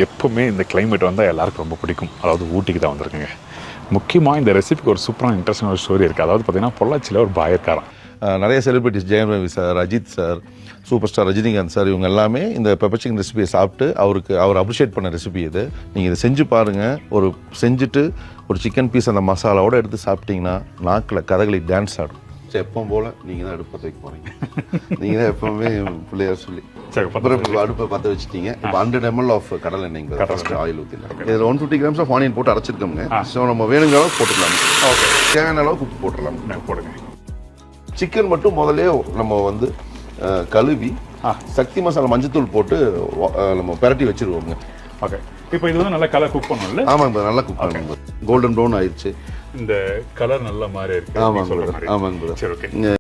எப்போவுமே இந்த கிளைமேட் வந்தால் எல்லாருக்கும் ரொம்ப பிடிக்கும். அதாவது ஊட்டிக்கு தான் வந்திருக்குங்க. முக்கியமாக இந்த ரெசிபிக்கு ஒரு சூப்பரான இன்ட்ரெஸ்டிங் ஒரு ஸ்டோரி இருக்குது. அதாவது பார்த்தீங்கன்னா பொள்ளாச்சியில் ஒரு பாய் இருக்காராம். நிறைய celebrities Jayam Ravi sir, Ajith sir, super star Rajinikanth sir, இவங்க எல்லாமே இந்த பெப்பர் சிக்கன் ரெசிபியை சாப்பிட்டு அவர் அப்ரிஷியேட் பண்ண ரெசிபி இது. நீங்கள் இதை செஞ்சு பாருங்கள். செஞ்சுட்டு ஒரு சிக்கன் பீஸ் அந்த மசாலாவோடு எடுத்து சாப்பிட்டீங்கன்னா நாக்கில் கதகளி டான்ஸ் ஆடும். சரி, எப்பவும் போல் நீங்கள் தான் அடுப்பை வைக்க போகிறீங்க. நீங்கள் தான் எப்போவுமே பிள்ளையார் சொல்லி அடுப்பை பற்ற வச்சுட்டீங்க. இப்போ 100 ml ஆஃப் கடலை எண்ணெய் ஆயில் ஊற்றிடலாம். இதில் 150 grams ஆஃப் ஆனியன் போட்டு அரைச்சிருக்கோங்க. ஸோ நம்ம வேணுங்கிற அளவுக்கு போட்டுக்கலாம். ஓகே, தேவையான அளவுக்கு உப்பு போட்டுடலாம். போடுங்க. சிக்கன் மட்டும் முதலே நம்ம கழுவி சக்தி மசாலா மஞ்சத்தூள் போட்டு நம்ம பிரட்டி வச்சிருவோங்க. ஓகே, இப்போ இது நல்லா கலர் குக் பண்ணணும்ல? ஆமாங்க, நல்லா குக் பண்ணுங்க. கோல்டன் ப்ரௌன் ஆயிடுச்சு. இந்த கலர் நல்ல மாதிரி இருக்கு. ஆமாங்க. சரி, ஓகே.